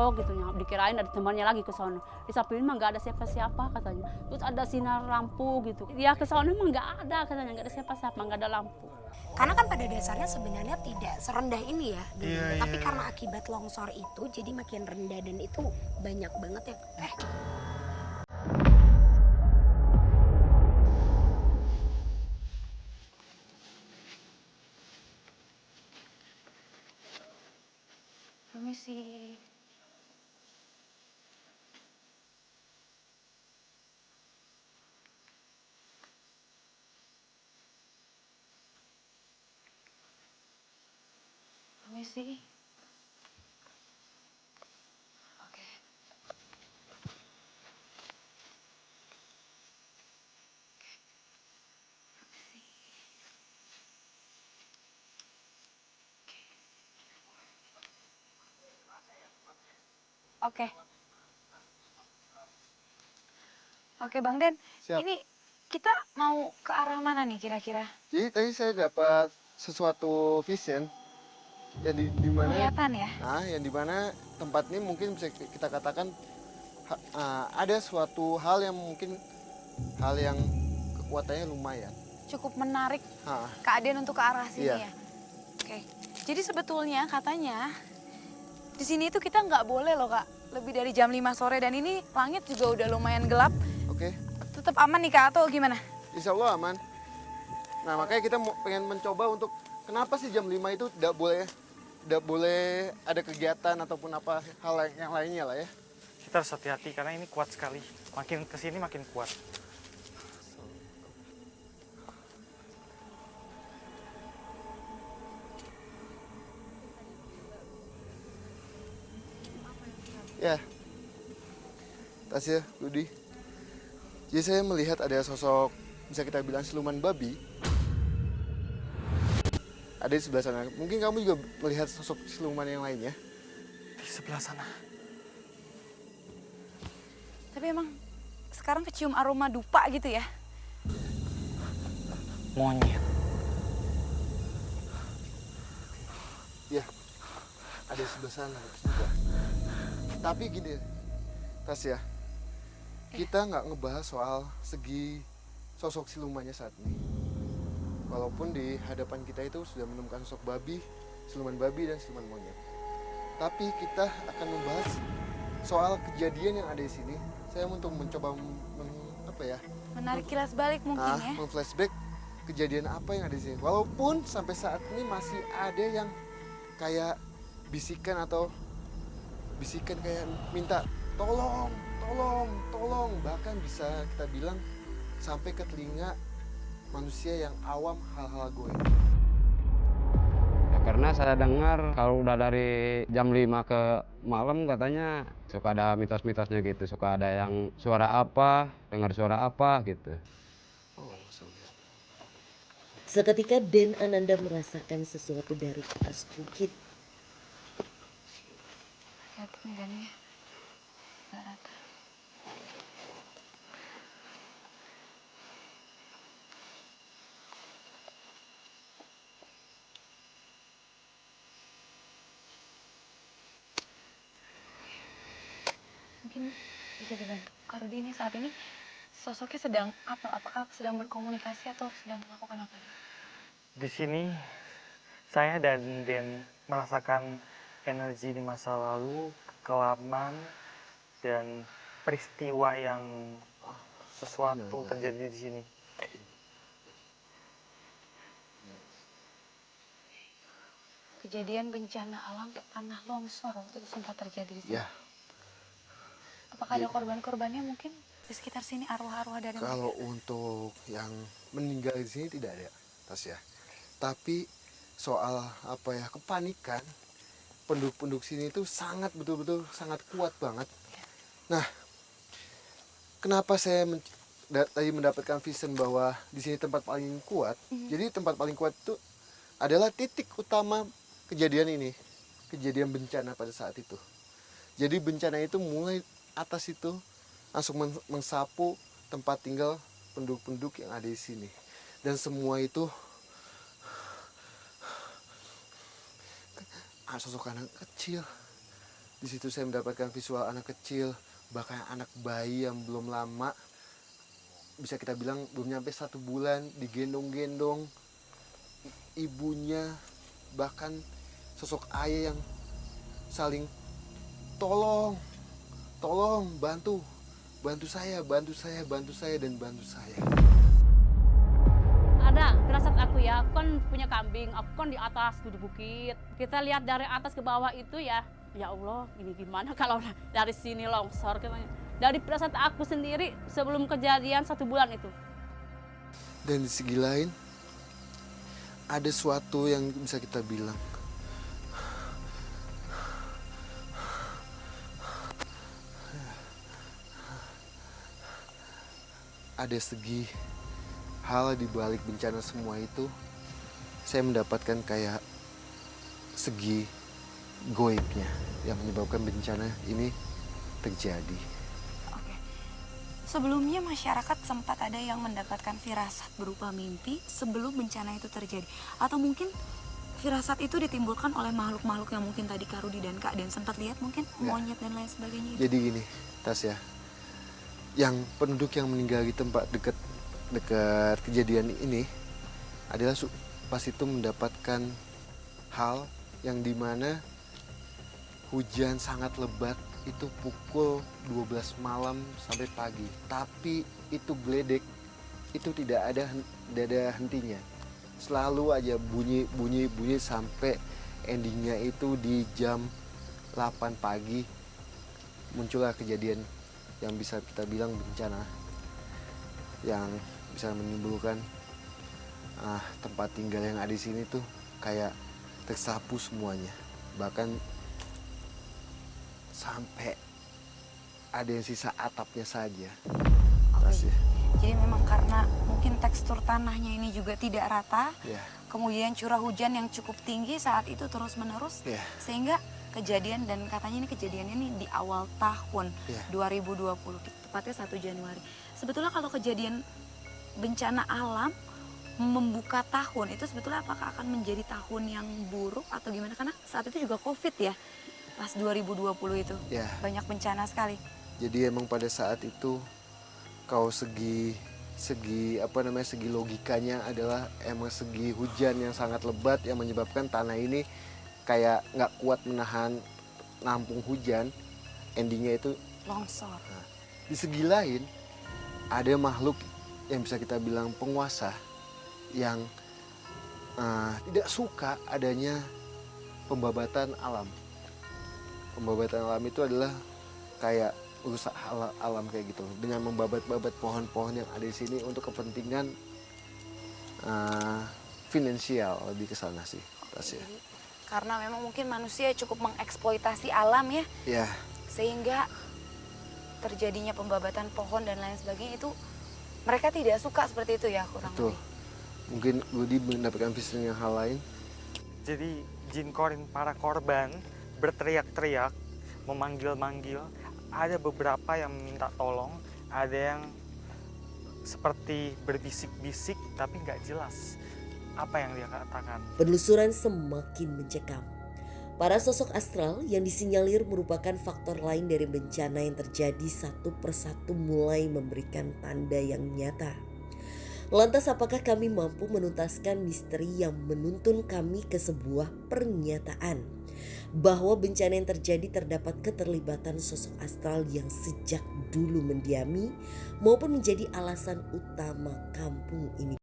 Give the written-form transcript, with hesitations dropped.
jongkok gitu, dikirain ada temannya lagi ke sono. Disamperin mah nggak ada siapa-siapa katanya. Terus ada sinar lampu gitu. Dia ke sono mah nggak ada katanya, nggak ada siapa-siapa, nggak ada lampu. Karena kan pada dasarnya sebenarnya tidak serendah ini ya dulunya. Iya, Tapi iya. karena akibat longsor itu jadi makin rendah dan itu banyak banget yang Permisi. Permisi. Oke. Oke. Oke, Bang Den. Siap. Ini kita mau ke arah mana nih kira-kira? Jadi tadi saya dapat sesuatu vision yang di mana Kelihatan ya? yang di mana tempat ini mungkin bisa kita katakan ada suatu hal yang mungkin hal yang kekuatannya lumayan. Cukup menarik Ah, keadaan untuk ke arah sini Iya. ya? Oke. Jadi sebetulnya katanya di sini itu kita nggak boleh loh, Kak. Lebih dari jam 5 sore dan ini langit juga udah lumayan gelap. oke. Tetap aman nih, Kak, atau gimana? Insya Allah aman. Nah makanya kita pengen mencoba untuk kenapa sih jam 5 itu tidak boleh ada kegiatan ataupun apa hal yang lainnya lah ya. Kita harus hati-hati karena ini kuat sekali. Makin kesini makin kuat. Ya, Tasya, Budi. Jadi saya melihat ada sosok, bisa kita bilang siluman babi. Ada di sebelah sana. Mungkin kamu juga melihat sosok siluman yang lainnya. Di sebelah sana. Tapi emang sekarang kecium aroma dupa gitu ya? Monyet. Ya, ada di sebelah sana juga. Tapi gini, Tasya, kita nggak ngebahas soal segi sosok silumannya saat ini. Walaupun di hadapan kita itu sudah menemukan sosok babi, siluman babi dan siluman monyet. Tapi kita akan membahas soal kejadian yang ada di sini. Saya untuk mencoba Menarik kilas balik mungkin ya? memflashback kejadian apa yang ada di sini. Walaupun sampai saat ini masih ada yang kayak bisikan kayak minta tolong, bahkan bisa kita bilang sampai ke telinga manusia yang awam hal-hal goib. Ya, karena saya dengar kalau udah dari jam 5 ke malam katanya suka ada mitos-mitosnya gitu, suka ada yang suara apa, dengar suara apa gitu. Seketika Den Ananda merasakan sesuatu dari atas bukit. Lihat medannya. Nggak rata. Mungkin bisa dibantu. Kalau ini saat ini sosoknya sedang apa? Apakah sedang berkomunikasi atau sedang melakukan apa? Di sini saya dan Den merasakan energi di masa lalu, kekelaman, dan peristiwa yang sesuatu terjadi di sini. Kejadian bencana alam tanah longsor waktu itu sempat terjadi di sini. Ya, Apakah ada korban-korbannya mungkin di sekitar sini arwah-arwah dari kalau mereka? untuk yang meninggal di sini tidak ada, Tasya. Tapi soal kepanikan penduduk sini itu sangat betul-betul sangat kuat banget. Nah, kenapa saya tadi mendapatkan vision bahwa di sini tempat paling kuat? Jadi tempat paling kuat itu adalah titik utama kejadian ini, kejadian bencana pada saat itu. Jadi bencana itu mulai atas itu langsung mensapu tempat tinggal penduduk-penduduk yang ada di sini. Dan semua itu sosok anak kecil Di situ saya mendapatkan visual anak kecil, bahkan anak bayi yang belum lama, bisa kita bilang belum nyampe 1 bulan, digendong-gendong ibunya, bahkan sosok ayah yang saling tolong, bantu saya, dan bantu saya. Ada firasat aku ya, aku kan punya kambing, aku kan di atas tuh di bukit. Kita lihat dari atas ke bawah itu ya Allah, ini gimana kalau dari sini longsor katanya. Dari firasat aku sendiri sebelum kejadian 1 bulan itu. Dan di segi lain, ada suatu yang bisa kita bilang ada segi hal di balik bencana semua itu, saya mendapatkan kayak segi goibnya yang menyebabkan bencana ini terjadi. Oke. Sebelumnya masyarakat sempat ada yang mendapatkan firasat berupa mimpi sebelum bencana itu terjadi. Atau mungkin firasat itu ditimbulkan oleh makhluk-makhluk yang mungkin tadi Kak Rudi dan Kak Den sempat lihat, mungkin monyet dan lain sebagainya itu. Jadi gini, Tasya, yang penduduk yang meninggal di tempat dekat kejadian ini adalah pas itu mendapatkan hal yang dimana hujan sangat lebat itu pukul 12 malam sampai pagi, tapi itu geledek itu tidak ada hentinya, selalu aja bunyi sampai endingnya itu di jam 8 pagi muncullah kejadian yang bisa kita bilang bencana yang bisa menimbulkan tempat tinggal yang ada di sini tuh kayak tersapu semuanya, bahkan sampai ada yang sisa atapnya saja. Oke. Jadi memang karena mungkin tekstur tanahnya ini juga tidak rata, kemudian curah hujan yang cukup tinggi saat itu terus menerus, sehingga kejadian, dan katanya ini kejadiannya ini di awal tahun 2020, tepatnya 1 Januari. Sebetulnya kalau kejadian bencana alam membuka tahun itu sebetulnya apakah akan menjadi tahun yang buruk atau gimana? Karena saat itu juga COVID ya, pas 2020 itu banyak bencana sekali. Jadi emang pada saat itu kalau segi logikanya adalah emang segi hujan yang sangat lebat yang menyebabkan tanah ini kayak nggak kuat menahan nampung hujan, endingnya itu longsor. Nah, di segi lain ada makhluk yang bisa kita bilang penguasa yang tidak suka adanya pembabatan alam. Pembabatan alam itu adalah kayak rusak alam kayak gitu, dengan membabat-babat pohon-pohon yang ada di sini untuk kepentingan finansial, lebih ke sana sih. Jadi, karena memang mungkin manusia cukup mengeksploitasi alam ya, sehingga terjadinya pembabatan pohon dan lain sebagainya itu mereka tidak suka seperti itu ya, kurang Betul. lebih. Mungkin Rudi mendapatkan visi yang hal lain. Jadi jin korin para korban berteriak-teriak, memanggil-manggil. Ada beberapa yang minta tolong, ada yang seperti berbisik-bisik tapi nggak jelas apa yang dia katakan. Penelusuran semakin mencekam. Para sosok astral yang disinyalir merupakan faktor lain dari bencana yang terjadi satu persatu mulai memberikan tanda yang nyata. Lantas apakah kami mampu menuntaskan misteri yang menuntun kami ke sebuah pernyataan bahwa bencana yang terjadi terdapat keterlibatan sosok astral yang sejak dulu mendiami maupun menjadi alasan utama kampung ini